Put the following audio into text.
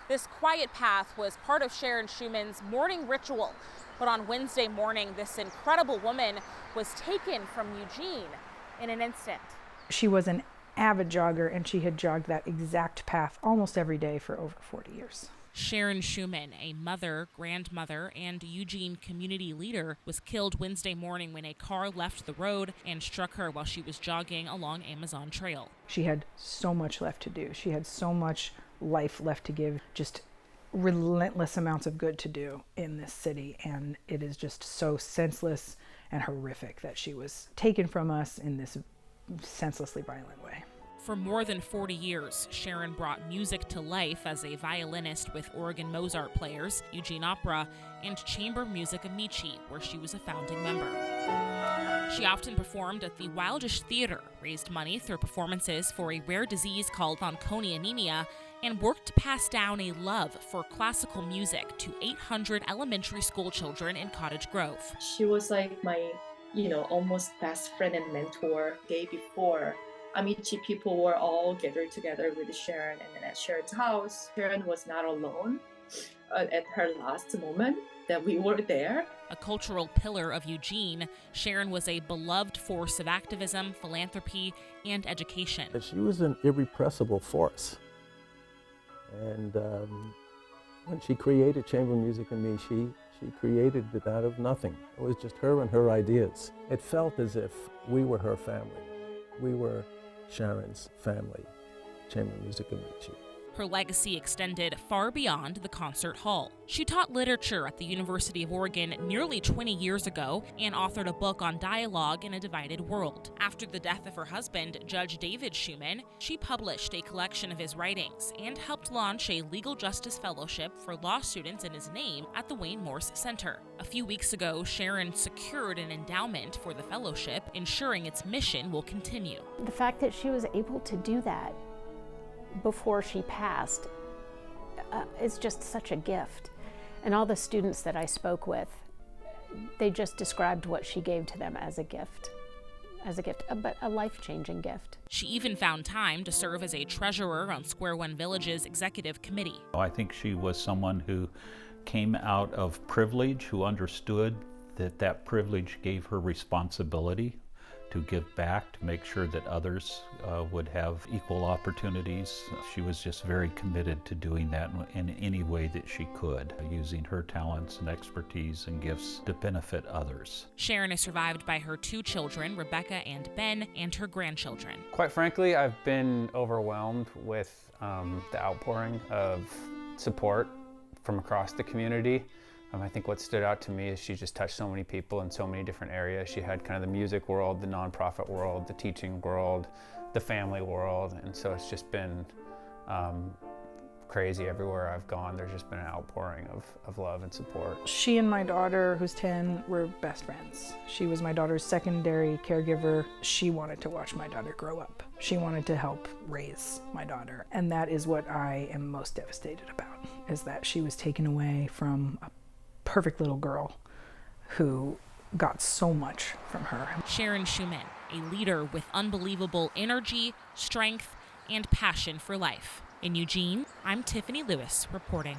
This quiet path was part of Sharon Schuman's mourning ritual. But on Wednesday morning, this incredible woman was taken from Eugene in an instant. She was an avid jogger, and she had jogged that exact path almost every day for over 40 years. Sharon Schuman, a mother, grandmother, and Eugene community leader, was killed Wednesday morning when a car left the road and struck her while she was jogging along Amazon Trail. She had so much left to do. She had so much life left to give, just relentless amounts of good to do in this city, and it is just so senseless and horrific that she was taken from us in this senselessly violent way. For more than 40 years, Sharon brought music to life as a violinist with Oregon Mozart Players, Eugene Opera, and chamber music Amici, where she was a founding member. She often performed at the Wildish Theater, raised money through performances for a rare disease called Fanconi anemia, and worked to pass down a love for classical music to 800 elementary school children in Cottage Grove. She was like my, almost best friend and mentor. The day before, Amici people were all gathered together with Sharon, and then at Sharon's house, Sharon was not alone at her last moment that we were there. A cultural pillar of Eugene, Sharon was a beloved force of activism, philanthropy, and education. She was an irrepressible force. And when she created chamber music in me, she created it out of nothing. It was just her and her ideas. It felt as if we were her family. We were Sharon's family, chamber music Amici. Her legacy extended far beyond the concert hall. She taught literature at the University of Oregon nearly 20 years ago and authored a book on dialogue in a divided world. After the death of her husband, Judge David Schuman, she published a collection of his writings and helped launch a legal justice fellowship for law students in his name at the Wayne Morse Center. A few weeks ago, Sharon secured an endowment for the fellowship, ensuring its mission will continue. The fact that she was able to do that before she passed is just such a gift. And all the students that I spoke with, they just described what she gave to them as a gift, but a life-changing gift. She even found time to serve as a treasurer on Square One Village's executive committee. I think she was someone who came out of privilege, who understood that privilege gave her responsibility to give back, to make sure that others would have equal opportunities. She was just very committed to doing that in any way that she could, using her talents and expertise and gifts to benefit others. Sharon is survived by her 2 children, Rebecca and Ben, and her grandchildren. Quite frankly, I've been overwhelmed with the outpouring of support from across the community. I think what stood out to me is she just touched so many people in so many different areas. She had kind of the music world, the nonprofit world, the teaching world, the family world, and so it's just been crazy everywhere I've gone. There's just been an outpouring of love and support. She and my daughter, who's 10, were best friends. She was my daughter's secondary caregiver. She wanted to watch my daughter grow up. She wanted to help raise my daughter, and that is what I am most devastated about, is that she was taken away from a perfect little girl who got so much from her. Sharon Schuman, a leader with unbelievable energy, strength, and passion for life. In Eugene, I'm Tiffany Lewis reporting.